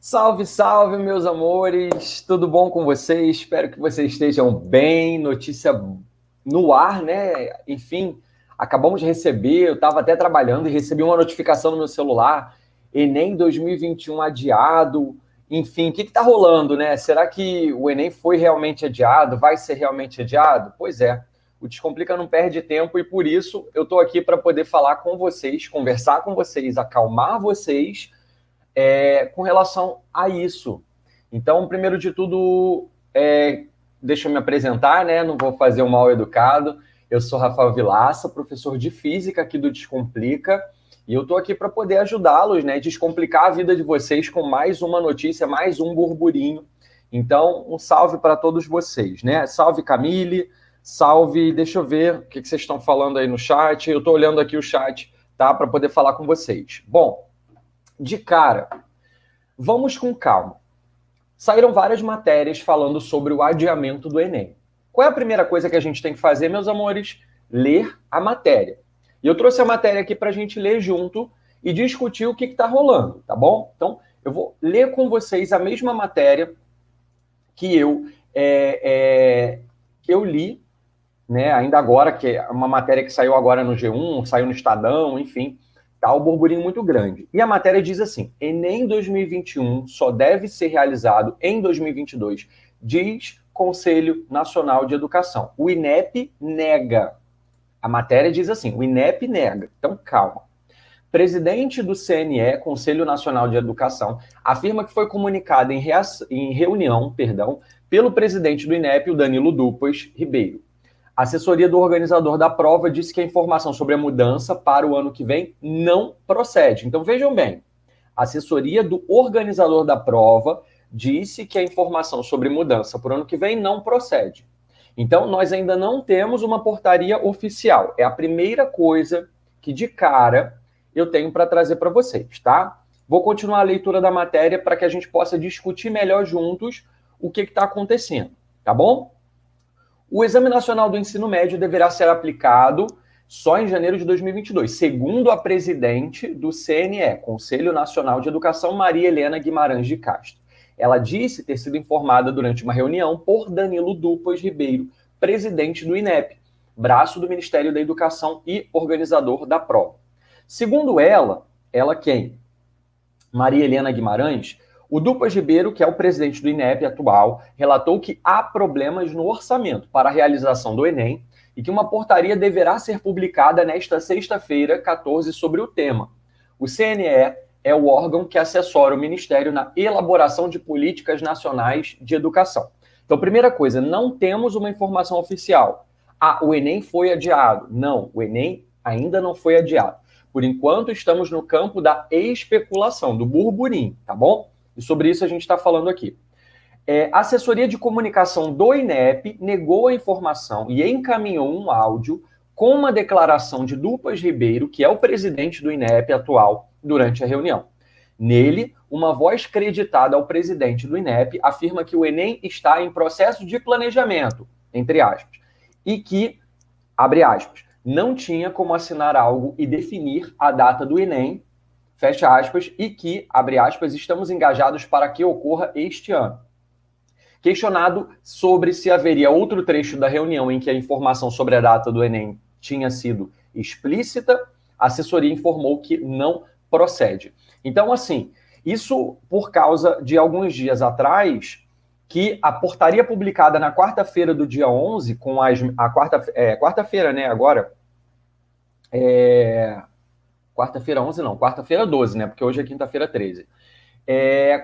Salve, salve, meus amores! Tudo bom com vocês? Espero que vocês estejam bem. Notícia no ar, né? Enfim, acabamos de receber, eu estava até trabalhando e recebi uma notificação no meu celular. Enem 2021 adiado. Enfim, o que está rolando, né? Será que o Enem foi realmente adiado? Vai ser realmente adiado? Pois é. O Descomplica não perde tempo e por isso eu estou aqui para poder falar com vocês, conversar com vocês, acalmar vocês com relação a isso. Então, primeiro de tudo, deixa eu me apresentar, né? Não vou fazer um mal educado. Eu sou Rafael Vilaça, professor de física aqui do Descomplica, e eu estou aqui para poder ajudá-los, né? Descomplicar a vida de vocês com mais uma notícia, mais um burburinho. Então, um salve para todos vocês, né? Salve, Camille, salve, deixa eu ver o que vocês estão falando aí no chat. Eu estou olhando aqui o chat, tá? Para poder falar com vocês. Bom, de cara, vamos com calma. Saíram várias matérias falando sobre o adiamento do Enem. Qual é a primeira coisa que a gente tem que fazer, meus amores? Ler a matéria. E eu trouxe a matéria aqui para a gente ler junto e discutir o que está rolando, tá bom? Então, eu vou ler com vocês a mesma matéria que eu li, né, ainda agora, que é uma matéria que saiu agora no G1, saiu no Estadão, enfim. Tá um burburinho muito grande. E a matéria diz assim: Enem 2021 só deve ser realizado em 2022, diz Conselho Nacional de Educação. O INEP nega. A matéria diz assim: o INEP nega. Então, calma. Presidente do CNE, Conselho Nacional de Educação, afirma que foi comunicado em reunião, pelo presidente do INEP, o Danilo Dupas Ribeiro. A assessoria do organizador da prova disse que a informação sobre a mudança para o ano que vem não procede. Então, vejam bem, a assessoria do organizador da prova disse que a informação sobre mudança para o ano que vem não procede. Então, nós ainda não temos uma portaria oficial. É a primeira coisa que, de cara, eu tenho para trazer para vocês, tá? Vou continuar a leitura da matéria para que a gente possa discutir melhor juntos o que está acontecendo, tá bom? O Exame Nacional do Ensino Médio deverá ser aplicado só em janeiro de 2022, segundo a presidente do CNE, Conselho Nacional de Educação, Maria Helena Guimarães de Castro. Ela disse ter sido informada durante uma reunião por Danilo Dupas Ribeiro, presidente do INEP, braço do Ministério da Educação e organizador da prova. Segundo ela quem? Maria Helena Guimarães, o Dupas Ribeiro, que é o presidente do INEP atual, relatou que há problemas no orçamento para a realização do Enem e que uma portaria deverá ser publicada nesta sexta-feira, 14, sobre o tema. O CNE é o órgão que assessora o Ministério na elaboração de políticas nacionais de educação. Então, primeira coisa, não temos uma informação oficial. O Enem foi adiado. Não, o Enem ainda não foi adiado. Por enquanto, estamos no campo da especulação, do burburinho, tá bom? E sobre isso a gente está falando aqui. A assessoria de comunicação do INEP negou a informação e encaminhou um áudio com uma declaração de Dupas Ribeiro, que é o presidente do INEP atual, durante a reunião. Nele, uma voz creditada ao presidente do INEP afirma que o Enem está em processo de planejamento, entre aspas, e que, abre aspas, não tinha como assinar algo e definir a data do Enem, fecha aspas, e que, abre aspas, estamos engajados para que ocorra este ano. Questionado sobre se haveria outro trecho da reunião em que a informação sobre a data do Enem tinha sido explícita, a assessoria informou que não procede. Então, assim, isso por causa de alguns dias atrás, que a portaria publicada na quarta-feira do dia 11, com quarta-feira, né, agora, quarta-feira 11 não, quarta-feira 12, né, porque hoje é quinta-feira 13.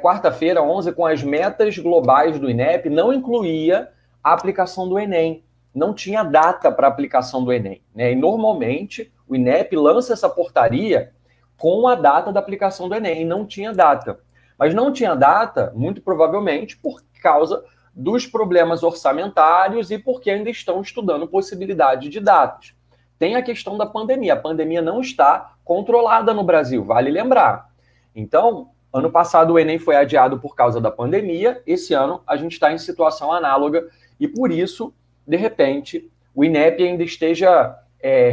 Quarta-feira 11, com as metas globais do INEP, não incluía a aplicação do Enem. Não tinha data para a aplicação do Enem, né? E normalmente o INEP lança essa portaria com a data da aplicação do Enem, e não tinha data. Mas não tinha data, muito provavelmente, por causa dos problemas orçamentários e porque ainda estão estudando possibilidade de datas. Tem a questão da pandemia. A pandemia não está controlada no Brasil, vale lembrar. Então, ano passado o Enem foi adiado por causa da pandemia, esse ano a gente está em situação análoga e por isso, de repente, o INEP ainda esteja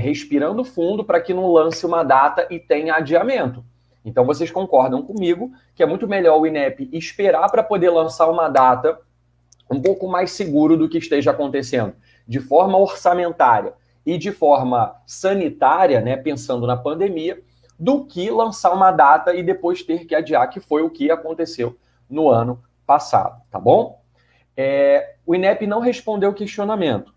respirando fundo para que não lance uma data e tenha adiamento. Então, vocês concordam comigo que é muito melhor o INEP esperar para poder lançar uma data um pouco mais seguro do que esteja acontecendo, de forma orçamentária e de forma sanitária, né, pensando na pandemia, do que lançar uma data e depois ter que adiar, que foi o que aconteceu no ano passado, tá bom? O INEP não respondeu o questionamento.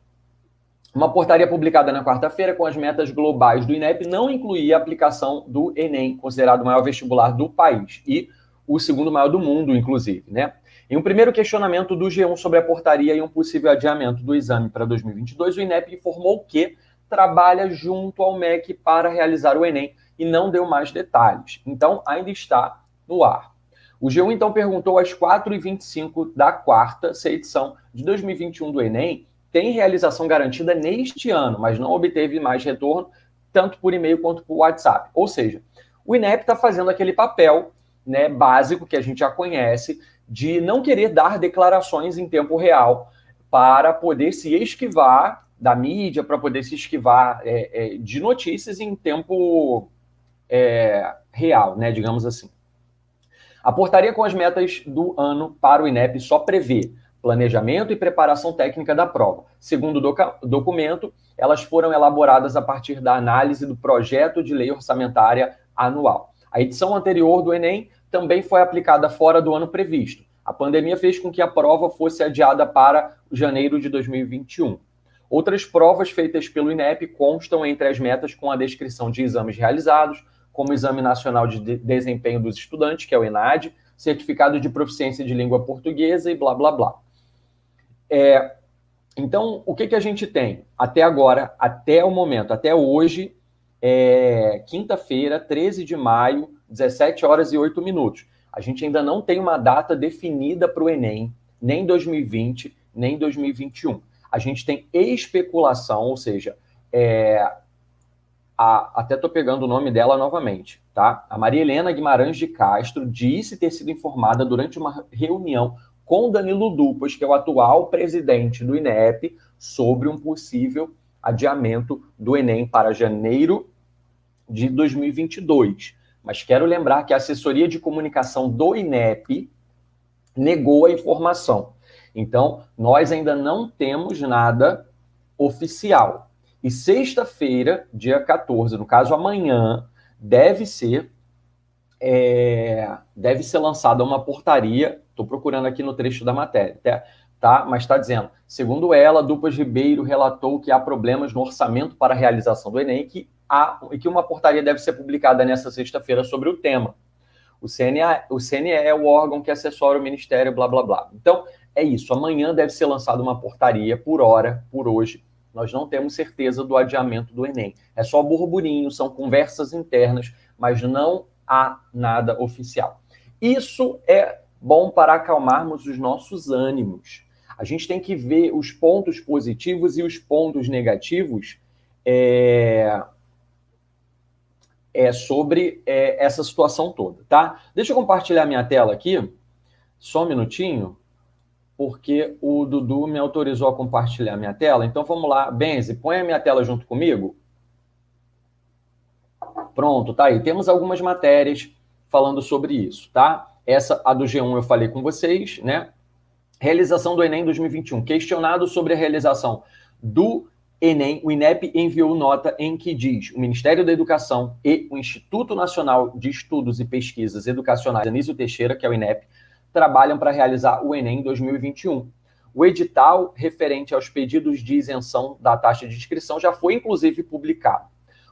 Uma portaria publicada na quarta-feira com as metas globais do INEP não incluía a aplicação do Enem, considerado o maior vestibular do país e o segundo maior do mundo, inclusive, né? Em um primeiro questionamento do G1 sobre a portaria e um possível adiamento do exame para 2022, o INEP informou que trabalha junto ao MEC para realizar o Enem e não deu mais detalhes. Então, ainda está no ar. O G1, então, perguntou às 4h25 da quarta se a edição de 2021 do Enem tem realização garantida neste ano, mas não obteve mais retorno, tanto por e-mail quanto por WhatsApp. Ou seja, o INEP está fazendo aquele papel, né, básico que a gente já conhece, de não querer dar declarações em tempo real para poder se esquivar da mídia, para poder se esquivar de notícias em tempo real, né, digamos assim. A portaria com as metas do ano para o INEP só prevê planejamento e preparação técnica da prova. Segundo o documento, elas foram elaboradas a partir da análise do projeto de lei orçamentária anual. A edição anterior do Enem também foi aplicada fora do ano previsto. A pandemia fez com que a prova fosse adiada para janeiro de 2021. Outras provas feitas pelo INEP constam entre as metas com a descrição de exames realizados, como o Exame Nacional de Desempenho dos Estudantes, que é o ENAD, certificado de proficiência de língua portuguesa e blá, blá, blá. Então, o que a gente tem até agora, até o momento, até hoje, quinta-feira, 13 de maio, 17h08. A gente ainda não tem uma data definida para o Enem, nem 2020, nem 2021. A gente tem especulação, ou seja, até estou pegando o nome dela novamente, tá? A Maria Helena Guimarães de Castro disse ter sido informada durante uma reunião com Danilo Dupas, que é o atual presidente do INEP, sobre um possível adiamento do Enem para janeiro de 2022. Mas quero lembrar que a assessoria de comunicação do INEP negou a informação. Então, nós ainda não temos nada oficial. E sexta-feira, dia 14, no caso amanhã, deve ser lançada uma portaria. Estou procurando aqui no trecho da matéria, tá? Mas está dizendo, segundo ela, Dupas Ribeiro relatou que há problemas no orçamento para a realização do Enem e que uma portaria deve ser publicada nessa sexta-feira sobre o tema. O CNE é o órgão que assessora o Ministério, blá, blá, blá. Então, é isso. Amanhã deve ser lançada uma portaria por hora, por hoje. Nós não temos certeza do adiamento do Enem. É só burburinho, são conversas internas, mas não há nada oficial. Isso é bom para acalmarmos os nossos ânimos. A gente tem que ver os pontos positivos e os pontos negativos sobre essa situação toda, tá? Deixa eu compartilhar minha tela aqui, só um minutinho, porque o Dudu me autorizou a compartilhar minha tela. Então, vamos lá. Benzi, põe a minha tela junto comigo. Pronto, tá aí. Temos algumas matérias falando sobre isso, tá? Essa, a do G1, eu falei com vocês, né? Realização do Enem 2021. Questionado sobre a realização do Enem, o INEP enviou nota em que diz: o Ministério da Educação e o Instituto Nacional de Estudos e Pesquisas Educacionais, Anísio Teixeira, que é o INEP, trabalham para realizar o Enem 2021. O edital referente aos pedidos de isenção da taxa de inscrição já foi, inclusive, publicado.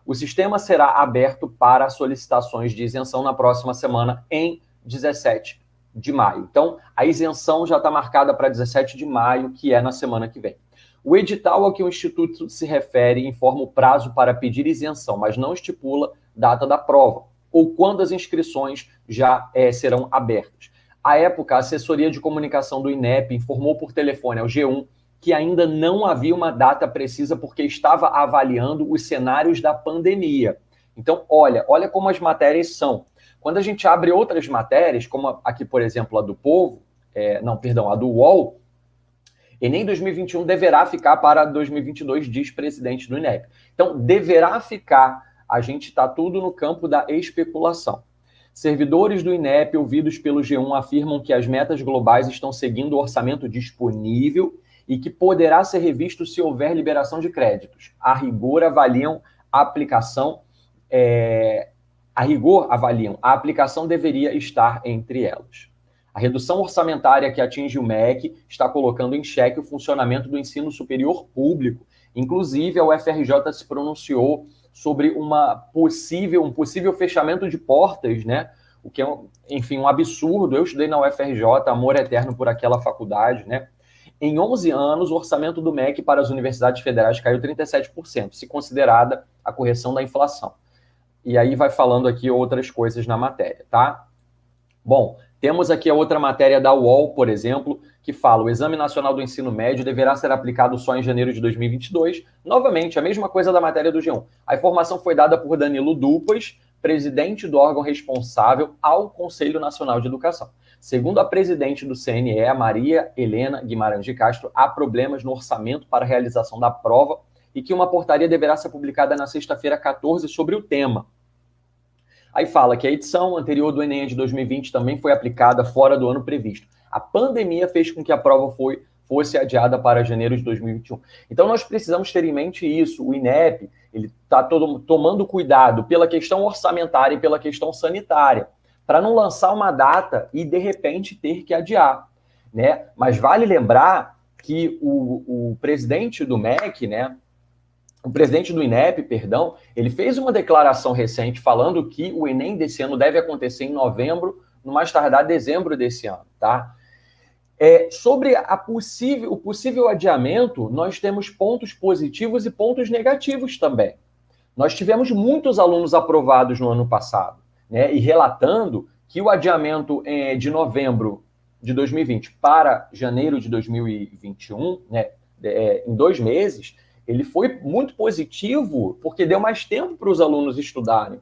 O sistema será aberto para solicitações de isenção na próxima semana, em 17 de maio. Então, a isenção já está marcada para 17 de maio, que é na semana que vem. O edital ao que o Instituto se refere informa o prazo para pedir isenção, mas não estipula data da prova ou quando as inscrições já serão abertas. À época, a assessoria de comunicação do INEP informou por telefone ao G1 que ainda não havia uma data precisa porque estava avaliando os cenários da pandemia. Então, olha como as matérias são. Quando a gente abre outras matérias, como aqui, por exemplo, a do Povo, a do UOL, Enem 2021 deverá ficar para 2022, diz presidente do INEP. Então, deverá ficar, a gente está tudo no campo da especulação. Servidores do INEP ouvidos pelo G1 afirmam que as metas globais estão seguindo o orçamento disponível e que poderá ser revisto se houver liberação de créditos. A rigor, avaliam a aplicação, a aplicação deveria estar entre elas. A redução orçamentária que atinge o MEC está colocando em xeque o funcionamento do ensino superior público. Inclusive, a UFRJ se pronunciou sobre um possível fechamento de portas, né? O que é, enfim, um absurdo. Eu estudei na UFRJ, amor eterno por aquela faculdade, né? Em 11 anos, o orçamento do MEC para as universidades federais caiu 37%, se considerada a correção da inflação. E aí vai falando aqui outras coisas na matéria, tá? Bom, temos aqui a outra matéria da UOL, por exemplo, que fala: o Exame Nacional do Ensino Médio deverá ser aplicado só em janeiro de 2022. Novamente, a mesma coisa da matéria do G1. A informação foi dada por Danilo Dupas, presidente do órgão responsável ao Conselho Nacional de Educação. Segundo a presidente do CNE, Maria Helena Guimarães de Castro, há problemas no orçamento para a realização da prova e que uma portaria deverá ser publicada na sexta-feira 14 sobre o tema. Aí fala que a edição anterior do Enem de 2020 também foi aplicada fora do ano previsto. A pandemia fez com que a prova fosse adiada para janeiro de 2021. Então nós precisamos ter em mente isso. O INEP está tomando cuidado pela questão orçamentária e pela questão sanitária, para não lançar uma data e, de repente, ter que adiar, né? Mas vale lembrar que o presidente do MEC, né, o presidente do INEP, perdão, ele fez uma declaração recente falando que o Enem desse ano deve acontecer em novembro, no mais tardar dezembro desse ano, tá? Sobre o possível adiamento, nós temos pontos positivos e pontos negativos também. Nós tivemos muitos alunos aprovados no ano passado, né? E relatando que o adiamento de novembro de 2020 para janeiro de 2021, né, em 2 meses, ele foi muito positivo porque deu mais tempo para os alunos estudarem.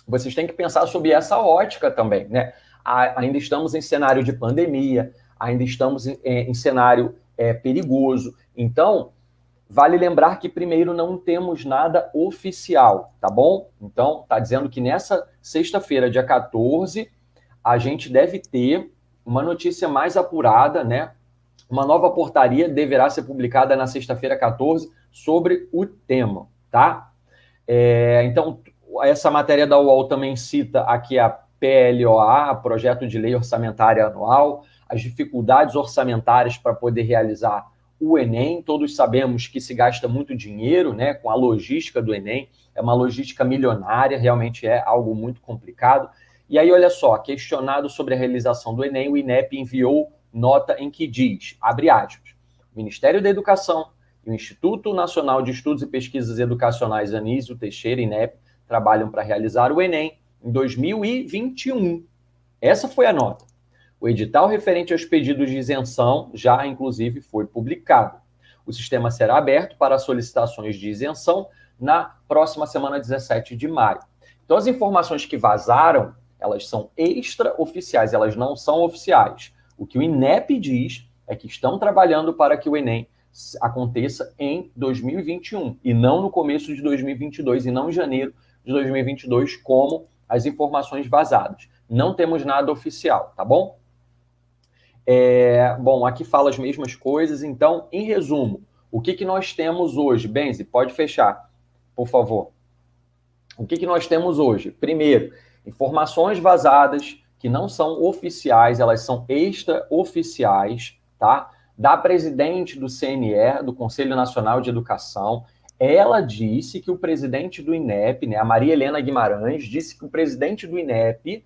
Vocês têm que pensar sobre essa ótica também, né? Ainda estamos em cenário de pandemia, ainda estamos em cenário perigoso. Então, vale lembrar que, primeiro, não temos nada oficial, tá bom? Então, tá dizendo que nessa sexta-feira, dia 14, a gente deve ter uma notícia mais apurada, né? Uma nova portaria deverá ser publicada na sexta-feira, 14, sobre o tema, tá? Então, essa matéria da UOL também cita aqui a PLOA, Projeto de Lei Orçamentária Anual, as dificuldades orçamentárias para poder realizar o Enem. Todos sabemos que se gasta muito dinheiro, né, com a logística do Enem, é uma logística milionária, realmente é algo muito complicado. E aí, olha só, questionado sobre a realização do Enem, o INEP enviou nota em que diz, abre aspas, o Ministério da Educação e o Instituto Nacional de Estudos e Pesquisas Educacionais Anísio Teixeira, INEP, trabalham para realizar o Enem em 2021. Essa foi a nota. O edital referente aos pedidos de isenção já, inclusive, foi publicado. O sistema será aberto para solicitações de isenção na próxima semana, 17 de maio. Então, as informações que vazaram, elas são extraoficiais, elas não são oficiais. O que o INEP diz é que estão trabalhando para que o Enem aconteça em 2021 e não no começo de 2022 e não em janeiro de 2022, como as informações vazadas. Não temos nada oficial, tá bom? Bom, aqui fala as mesmas coisas. Então, em resumo, o que nós temos hoje? Benzi, pode fechar, por favor. O que nós temos hoje? Primeiro, informações vazadas que não são oficiais, elas são extraoficiais, tá? Da presidente do CNE, do Conselho Nacional de Educação. Ela disse que o presidente do INEP, né, a Maria Helena Guimarães, disse que o presidente do INEP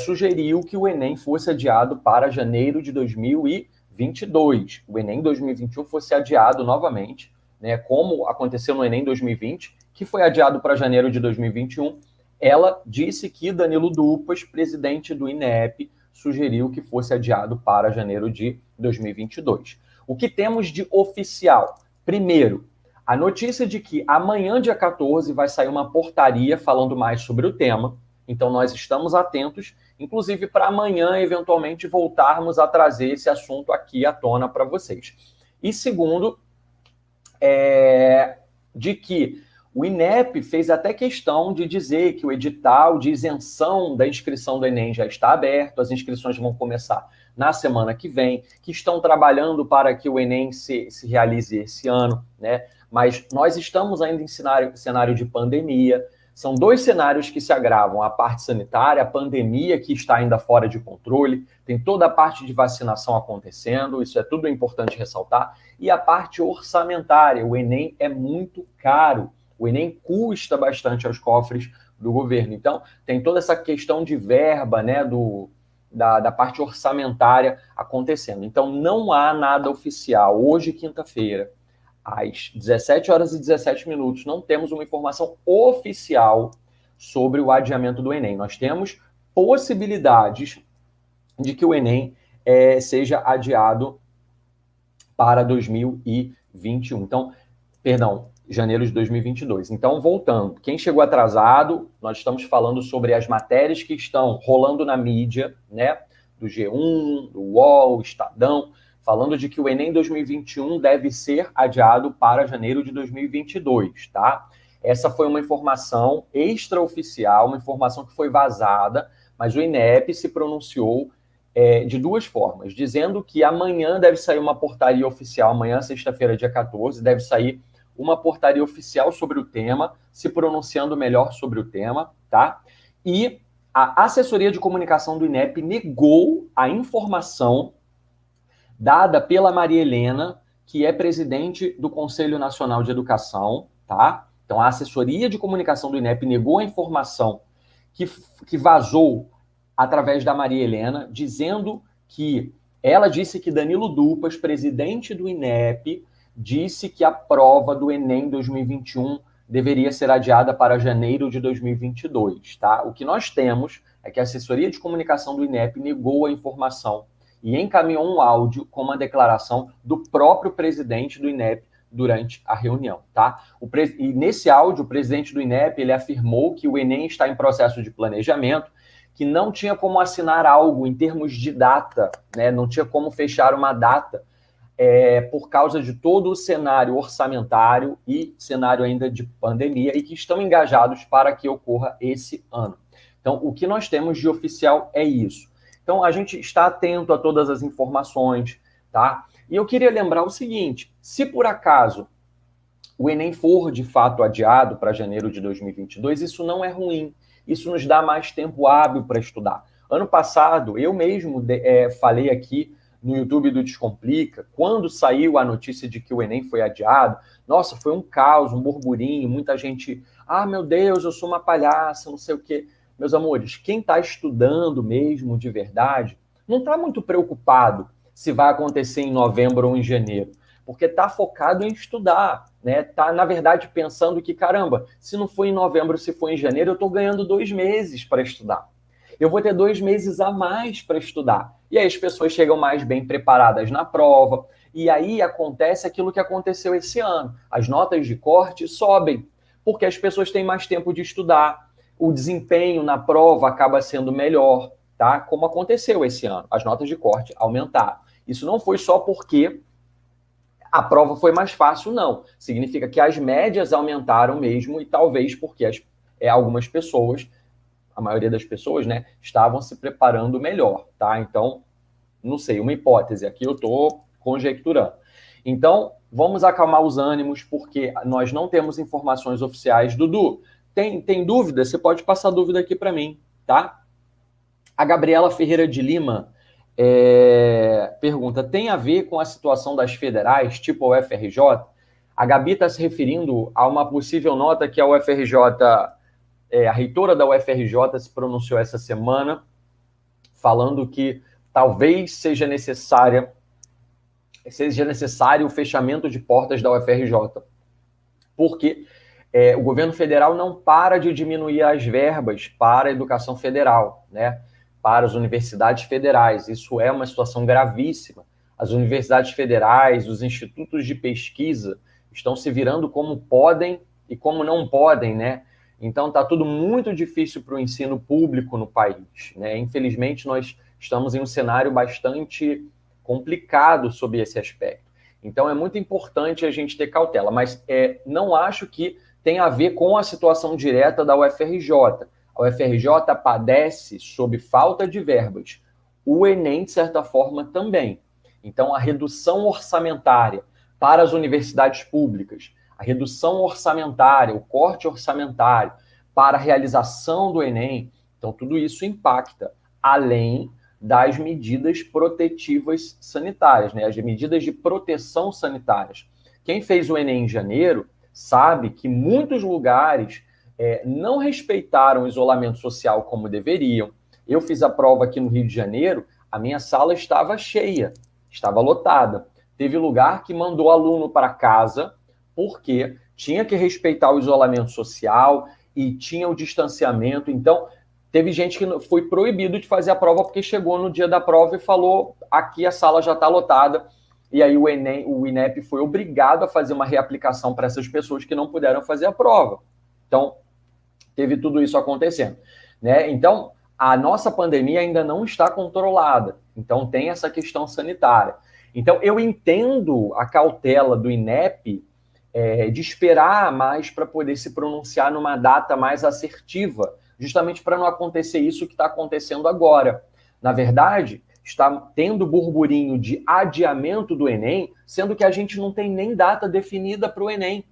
sugeriu que o Enem fosse adiado para janeiro de 2022. O Enem 2021 fosse adiado novamente, né, como aconteceu no Enem 2020, que foi adiado para janeiro de 2021. Ela disse que Danilo Dupas, presidente do INEP, sugeriu que fosse adiado para janeiro de 2022. O que temos de oficial? Primeiro, a notícia de que amanhã, dia 14, vai sair uma portaria falando mais sobre o tema. Então, nós estamos atentos, inclusive para amanhã, eventualmente, voltarmos a trazer esse assunto aqui à tona para vocês. E segundo, de que O INEP fez até questão de dizer que o edital de isenção da inscrição do Enem já está aberto, as inscrições vão começar na semana que vem, que estão trabalhando para que o Enem se realize esse ano, né? Mas nós estamos ainda em cenário de pandemia. São dois cenários que se agravam: a parte sanitária, a pandemia que está ainda fora de controle, tem toda a parte de vacinação acontecendo, isso é tudo importante ressaltar, e a parte orçamentária. O Enem é muito caro, o Enem custa bastante aos cofres do governo. Então, tem toda essa questão de verba, né, da parte orçamentária acontecendo. Então, não há nada oficial. Hoje, quinta-feira, às 17 horas e 17 minutos, não temos uma informação oficial sobre o adiamento do Enem. Nós temos possibilidades de que o Enem seja adiado para 2021. Então, perdão, janeiro de 2022. Então, voltando, quem chegou atrasado, nós estamos falando sobre as matérias que estão rolando na mídia, né? Do G1, do UOL, Estadão, falando de que o Enem 2021 deve ser adiado para janeiro de 2022, tá? Essa foi uma informação extraoficial, uma informação que foi vazada, mas o INEP se pronunciou de duas formas, dizendo que amanhã deve sair uma portaria oficial, amanhã, sexta-feira, dia 14, deve sair uma portaria oficial sobre o tema, se pronunciando melhor sobre o tema, tá? E a assessoria de comunicação do INEP negou a informação dada pela Maria Helena, que é presidente do Conselho Nacional de Educação, tá? Então, a assessoria de comunicação do INEP negou a informação que vazou através da Maria Helena, dizendo que ela disse que Danilo Dupas, presidente do INEP, disse que a prova do Enem 2021 deveria ser adiada para janeiro de 2022, tá? O que nós temos é que a assessoria de comunicação do INEP negou a informação e encaminhou um áudio com uma declaração do próprio presidente do INEP durante a reunião, tá? E nesse áudio, o presidente do INEP, ele afirmou que o Enem está em processo de planejamento, que não tinha como assinar algo em termos de data, né? Não tinha como fechar uma data por causa de todo o cenário orçamentário e cenário ainda de pandemia, e que estão engajados para que ocorra esse ano. Então, o que nós temos de oficial é isso. Então, a gente está atento a todas as informações, tá? E eu queria lembrar o seguinte: se por acaso o Enem for de fato adiado para janeiro de 2022, isso não é ruim. Isso nos dá mais tempo hábil para estudar. Ano passado, eu mesmo falei aqui no YouTube do Descomplica, quando saiu a notícia de que o Enem foi adiado, nossa, foi um caos, um burburinho, muita gente, meu Deus, eu sou uma palhaça, não sei o quê. Meus amores, quem está estudando mesmo de verdade, não está muito preocupado se vai acontecer em novembro ou em janeiro, porque está focado em estudar, né? Está, na verdade, pensando que, caramba, se não for em novembro, se for em janeiro, eu estou ganhando 2 meses para estudar. Eu vou ter 2 meses a mais para estudar. E aí as pessoas chegam mais bem preparadas na prova, e aí acontece aquilo que aconteceu esse ano. As notas de corte sobem, porque as pessoas têm mais tempo de estudar, o desempenho na prova acaba sendo melhor, tá? Como aconteceu esse ano, as notas de corte aumentaram. Isso não foi só porque a prova foi mais fácil, não. Significa que as médias aumentaram mesmo, e talvez porque algumas pessoas, a maioria das pessoas, né, estavam se preparando melhor, tá? Então, não sei, uma hipótese, aqui eu estou conjecturando. Então, vamos acalmar os ânimos, porque nós não temos informações oficiais. Dudu, tem dúvida? Você pode passar dúvida aqui para mim, tá? A Gabriela Ferreira de Lima pergunta, tem a ver com a situação das federais, tipo a UFRJ? A Gabi está se referindo a uma possível nota que a UFRJ, a reitora da UFRJ se pronunciou essa semana, falando que talvez seja necessário o fechamento de portas da UFRJ, porque o governo federal não para de diminuir as verbas para a educação federal, né? Para as universidades federais. Isso é uma situação gravíssima. As universidades federais, os institutos de pesquisa estão se virando como podem e como não podem, né? Então, está tudo muito difícil para o ensino público no país, né? Infelizmente, nós estamos em um cenário bastante complicado sob esse aspecto. Então, é muito importante a gente ter cautela, mas não acho que tem a ver com a situação direta da UFRJ. A UFRJ padece sob falta de verbas. O Enem, de certa forma, também. Então, a redução orçamentária para as universidades públicas, a redução orçamentária, o corte orçamentário para a realização do Enem, então tudo isso impacta, além das medidas protetivas sanitárias, né? As medidas de proteção sanitárias. Quem fez o Enem em janeiro sabe que muitos lugares não respeitaram o isolamento social como deveriam. Eu fiz a prova aqui no Rio de Janeiro, a minha sala estava cheia, estava lotada. Teve lugar que mandou aluno para casa porque tinha que respeitar o isolamento social e tinha o distanciamento. Então, teve gente que foi proibido de fazer a prova porque chegou no dia da prova e falou: aqui a sala já está lotada. E aí o INEP foi obrigado a fazer uma reaplicação para essas pessoas que não puderam fazer a prova. Então, teve tudo isso acontecendo, né? Então, a nossa pandemia ainda não está controlada. Então, tem essa questão sanitária. Então, eu entendo a cautela do INEP de esperar mais para poder se pronunciar numa data mais assertiva, justamente para não acontecer isso que está acontecendo agora. Na verdade, está tendo burburinho de adiamento do Enem, sendo que a gente não tem nem data definida para o Enem.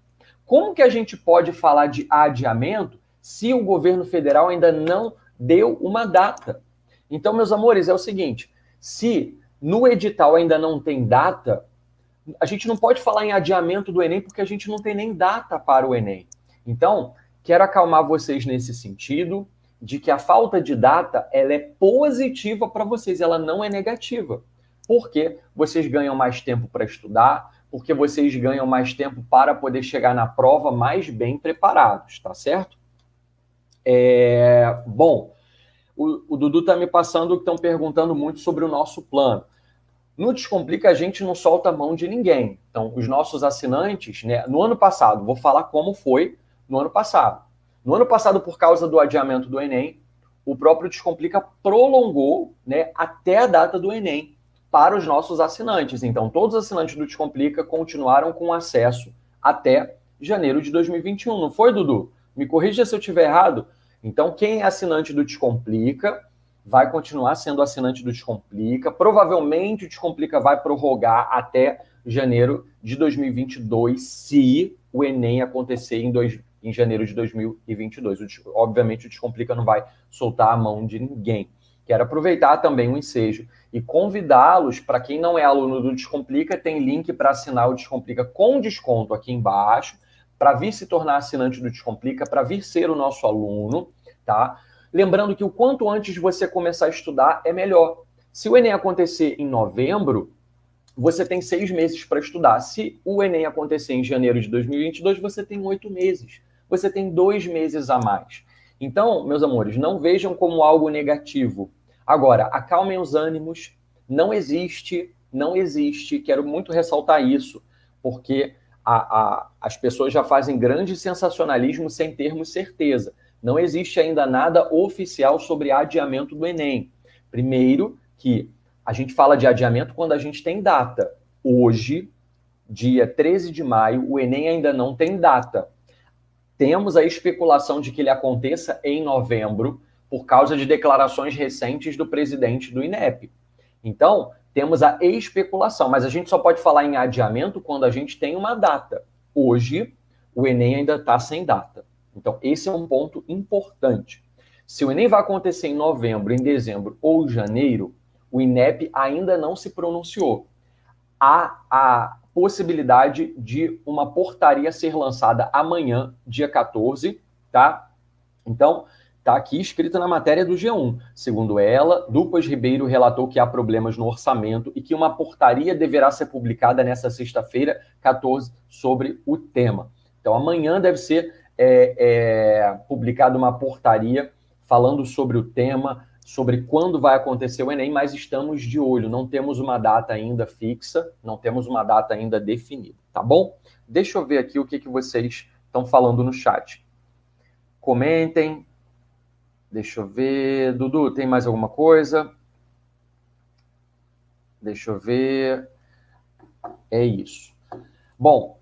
Como que a gente pode falar de adiamento se o governo federal ainda não deu uma data? Então, meus amores, é o seguinte, se no edital ainda não tem data, a gente não pode falar em adiamento do Enem porque a gente não tem nem data para o Enem. Então, quero acalmar vocês nesse sentido, de que a falta de data ela é positiva para vocês, ela não é negativa. Porque vocês ganham mais tempo para estudar, porque vocês ganham mais tempo para poder chegar na prova mais bem preparados, tá certo? Bom, o Dudu está me passando, estão perguntando muito sobre o nosso plano. No Descomplica, a gente não solta a mão de ninguém. Então, os nossos assinantes, né, no ano passado, vou falar como foi no ano passado. No ano passado, por causa do adiamento do Enem, o próprio Descomplica prolongou, né, até a data do Enem para os nossos assinantes. Então, todos os assinantes do Descomplica continuaram com acesso até janeiro de 2021. Não foi, Dudu? Me corrija se eu estiver errado. Então, quem é assinante do Descomplica vai continuar sendo assinante do Descomplica. Provavelmente o Descomplica vai prorrogar até janeiro de 2022, se o Enem acontecer em janeiro de 2022. Obviamente o Descomplica não vai soltar a mão de ninguém. Quero aproveitar também o ensejo e convidá-los, para quem não é aluno do Descomplica, tem link para assinar o Descomplica com desconto aqui embaixo, para vir se tornar assinante do Descomplica, para vir ser o nosso aluno, tá? Lembrando que o quanto antes você começar a estudar é melhor. Se o Enem acontecer em novembro, você tem 6 meses para estudar. Se o Enem acontecer em janeiro de 2022, você tem 8 meses. Você tem 2 meses a mais. Então, meus amores, não vejam como algo negativo. Agora, acalmem os ânimos. Não existe, quero muito ressaltar isso, porque as pessoas já fazem grande sensacionalismo sem termos certeza. Não existe ainda nada oficial sobre adiamento do Enem. Primeiro, que a gente fala de adiamento quando a gente tem data. Hoje, dia 13 de maio, o Enem ainda não tem data. Temos a especulação de que ele aconteça em novembro, por causa de declarações recentes do presidente do INEP. Então, temos a especulação, mas a gente só pode falar em adiamento quando a gente tem uma data. Hoje, o Enem ainda está sem data. Então, esse é um ponto importante. Se o Enem vai acontecer em novembro, em dezembro ou janeiro, o INEP ainda não se pronunciou. Há a possibilidade de uma portaria ser lançada amanhã, dia 14, tá? Então, está aqui escrito na matéria do G1. Segundo ela, Dupas Ribeiro relatou que há problemas no orçamento e que uma portaria deverá ser publicada nesta sexta-feira, 14, sobre o tema. Então, amanhã deve ser publicada uma portaria falando sobre o tema, sobre quando vai acontecer o Enem, mas estamos de olho, não temos uma data ainda fixa, não temos uma data ainda definida, tá bom? Deixa eu ver aqui o que vocês estão falando no chat. Comentem. Deixa eu ver. Dudu, tem mais alguma coisa? Deixa eu ver. É isso. Bom,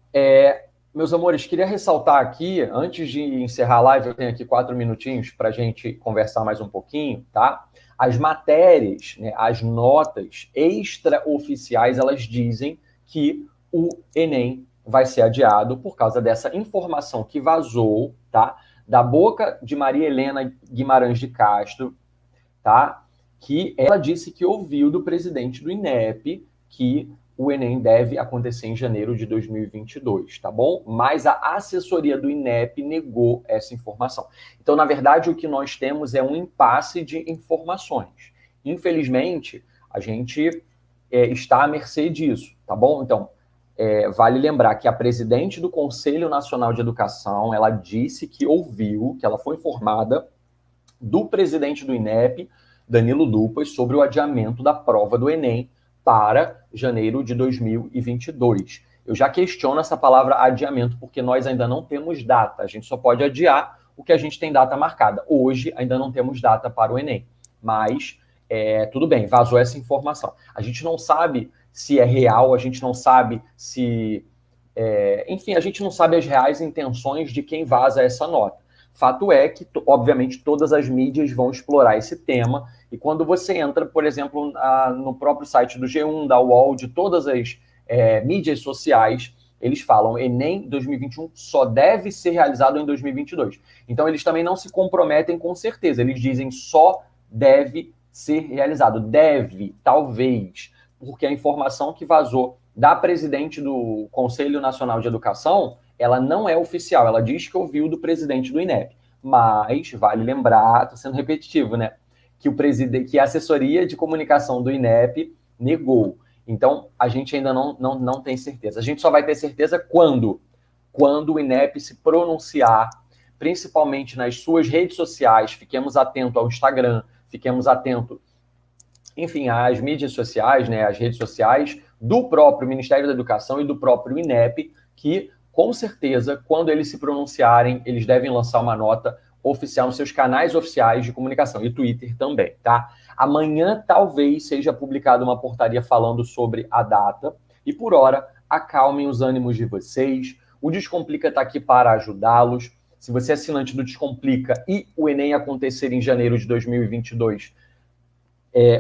Meus amores, queria ressaltar aqui, antes de encerrar a live, eu tenho aqui 4 minutinhos para a gente conversar mais um pouquinho, tá? As matérias, né, as notas extraoficiais, elas dizem que o Enem vai ser adiado por causa dessa informação que vazou, tá? Da boca de Maria Helena Guimarães de Castro, tá? Que ela disse que ouviu do presidente do INEP que o Enem deve acontecer em janeiro de 2022, tá bom? Mas a assessoria do INEP negou essa informação. Então, na verdade, o que nós temos é um impasse de informações. Infelizmente, a gente está à mercê disso, tá bom? Então, vale lembrar que a presidente do Conselho Nacional de Educação, ela disse que ouviu, que ela foi informada do presidente do INEP, Danilo Dupas, sobre o adiamento da prova do Enem para janeiro de 2022. Eu já questiono essa palavra adiamento, porque nós ainda não temos data. A gente só pode adiar o que a gente tem data marcada. Hoje ainda não temos data para o Enem, mas tudo bem, vazou essa informação. A gente não sabe se é real, a gente não sabe se... enfim, a gente não sabe as reais intenções de quem vaza essa nota. Fato é que, obviamente, todas as mídias vão explorar esse tema, e quando você entra, por exemplo, no próprio site do G1, da UOL, de todas as mídias sociais, eles falam Enem 2021 só deve ser realizado em 2022. Então, eles também não se comprometem com certeza, eles dizem só deve ser realizado. Deve, talvez, porque a informação que vazou da presidente do Conselho Nacional de Educação, ela não é oficial, ela diz que ouviu do presidente do INEP. Mas, vale lembrar, estou sendo repetitivo, né? Que a assessoria de comunicação do INEP negou. Então, a gente ainda não tem certeza. A gente só vai ter certeza quando o INEP se pronunciar, principalmente nas suas redes sociais. Fiquemos atentos ao Instagram, fiquemos atentos, enfim, às mídias sociais, né, as redes sociais do próprio Ministério da Educação e do próprio INEP, que, com certeza, quando eles se pronunciarem, eles devem lançar uma nota oficial nos seus canais oficiais de comunicação e Twitter também, tá? Amanhã talvez seja publicada uma portaria falando sobre a data e, por hora, acalmem os ânimos de vocês. O Descomplica está aqui para ajudá-los. Se você é assinante do Descomplica e o Enem acontecer em janeiro de 2022,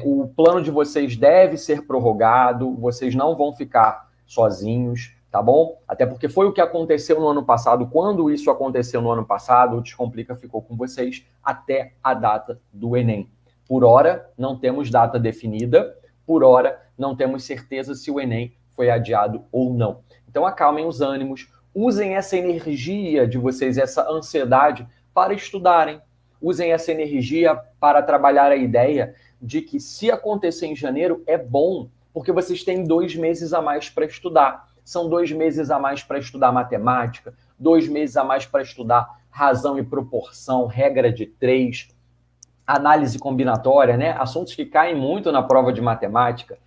o plano de vocês deve ser prorrogado, vocês não vão ficar sozinhos, tá bom? Até porque foi o que aconteceu no ano passado. Quando isso aconteceu no ano passado, o Descomplica ficou com vocês até a data do Enem. Por hora, não temos data definida, por hora, não temos certeza se o Enem foi adiado ou não. Então, acalmem os ânimos, usem essa energia de vocês, essa ansiedade, para estudarem. Usem essa energia para trabalhar a ideia de que se acontecer em janeiro é bom, porque vocês têm 2 meses a mais para estudar. São 2 meses a mais para estudar matemática, 2 meses a mais para estudar razão e proporção, regra de 3, análise combinatória, né? Assuntos que caem muito na prova de matemática.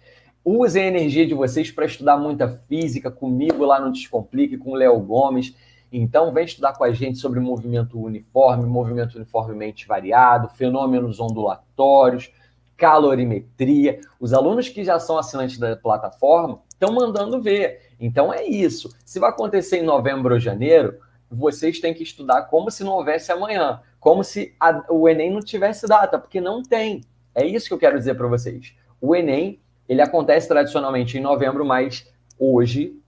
Usem a energia de vocês para estudar muita física comigo lá no Descomplique, com o Léo Gomes. Então, vem estudar com a gente sobre movimento uniformemente variado, fenômenos ondulatórios, calorimetria. Os alunos que já são assinantes da plataforma estão mandando ver. Então, é isso. Se vai acontecer em novembro ou janeiro, vocês têm que estudar como se não houvesse amanhã, como se o Enem não tivesse data, porque não tem. É isso que eu quero dizer para vocês. O Enem, ele acontece tradicionalmente em novembro, mas hoje,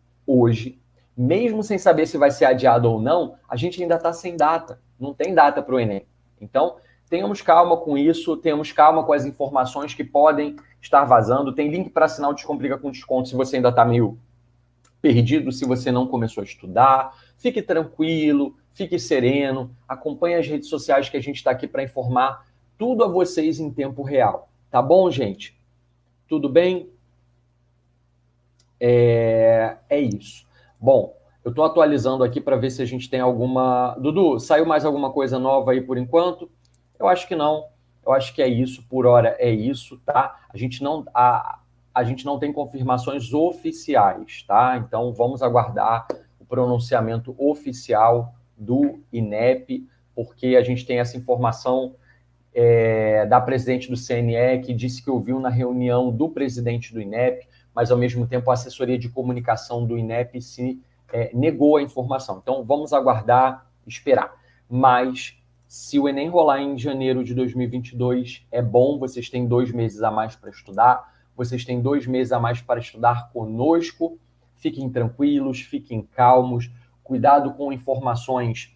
mesmo sem saber se vai ser adiado ou não, a gente ainda está sem data. Não tem data para o Enem. Então, tenhamos calma com isso, tenhamos calma com as informações que podem estar vazando. Tem link para assinar o Descomplica com desconto se você ainda está meio perdido, se você não começou a estudar. Fique tranquilo, fique sereno, acompanhe as redes sociais que a gente está aqui para informar tudo a vocês em tempo real. Tá bom, gente? Tudo bem? É isso. Bom, eu estou atualizando aqui para ver se a gente tem alguma... Dudu, saiu mais alguma coisa nova aí por enquanto? Eu acho que não. Eu acho que é isso. Por hora é isso, tá? A gente não tem confirmações oficiais, tá? Então, vamos aguardar o pronunciamento oficial do INEP, porque a gente tem essa informação da presidente do CNE, que disse que ouviu na reunião do presidente do INEP, mas, ao mesmo tempo, a assessoria de comunicação do INEP se negou a informação. Então, vamos aguardar, esperar. Mas, se o Enem rolar em janeiro de 2022, é bom, vocês têm 2 meses a mais para estudar, vocês têm 2 meses a mais para estudar conosco, fiquem tranquilos, fiquem calmos, cuidado com informações,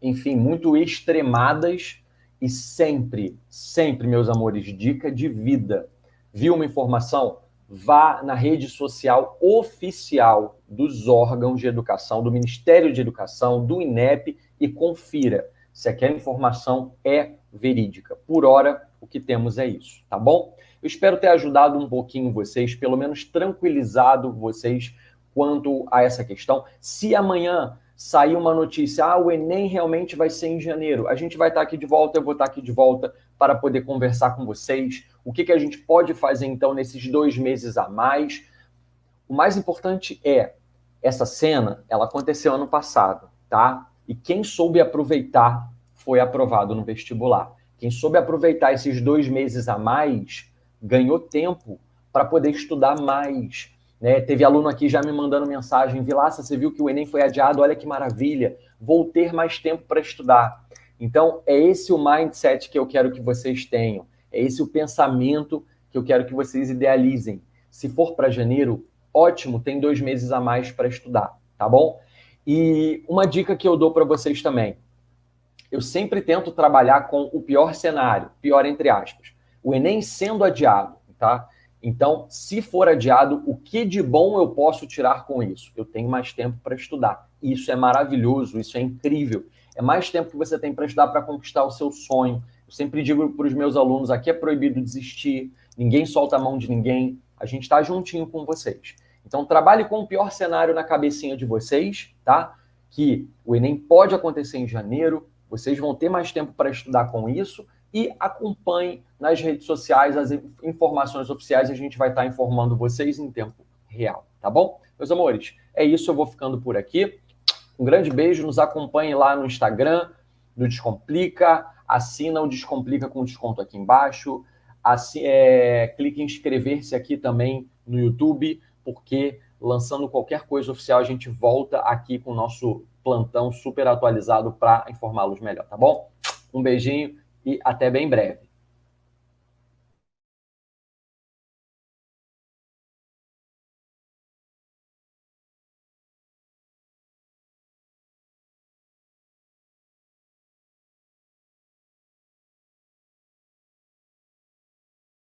enfim, muito extremadas e sempre, sempre, meus amores, dica de vida. Viu uma informação? Vá na rede social oficial dos órgãos de educação, do Ministério de Educação, do INEP e confira se aquela informação é verídica. Por hora, o que temos é isso, tá bom? Eu espero ter ajudado um pouquinho vocês, pelo menos tranquilizado vocês quanto a essa questão. Se amanhã sair uma notícia, o Enem realmente vai ser em janeiro, a gente vai estar aqui de volta, eu vou estar aqui de volta para poder conversar com vocês. O que a gente pode fazer, então, nesses 2 meses a mais? O mais importante essa cena, ela aconteceu ano passado, tá? E quem soube aproveitar foi aprovado no vestibular. Quem soube aproveitar esses 2 meses a mais, ganhou tempo para poder estudar mais, né? Teve aluno aqui já me mandando mensagem, Vilaça, você viu que o Enem foi adiado, olha que maravilha, vou ter mais tempo para estudar. Então, é esse o mindset que eu quero que vocês tenham, é esse o pensamento que eu quero que vocês idealizem. Se for para janeiro, ótimo, tem 2 meses a mais para estudar, tá bom? E uma dica que eu dou para vocês também, eu sempre tento trabalhar com o pior cenário, pior entre aspas, o Enem sendo adiado, tá? Então, se for adiado, o que de bom eu posso tirar com isso? Eu tenho mais tempo para estudar. Isso é maravilhoso, isso é incrível. É mais tempo que você tem para estudar para conquistar o seu sonho. Eu sempre digo para os meus alunos, aqui é proibido desistir, ninguém solta a mão de ninguém, a gente está juntinho com vocês. Então, trabalhe com o pior cenário na cabecinha de vocês, tá? Que o Enem pode acontecer em janeiro, vocês vão ter mais tempo para estudar com isso e acompanhe nas redes sociais as informações oficiais, a gente vai estar informando vocês em tempo real, tá bom? Meus amores, é isso, eu vou ficando por aqui. Um grande beijo, nos acompanhe lá no Instagram, do Descomplica, assina o Descomplica com desconto aqui embaixo, clique em inscrever-se aqui também no YouTube, porque lançando qualquer coisa oficial, a gente volta aqui com o nosso plantão super atualizado para informá-los melhor, tá bom? Um beijinho e até bem breve.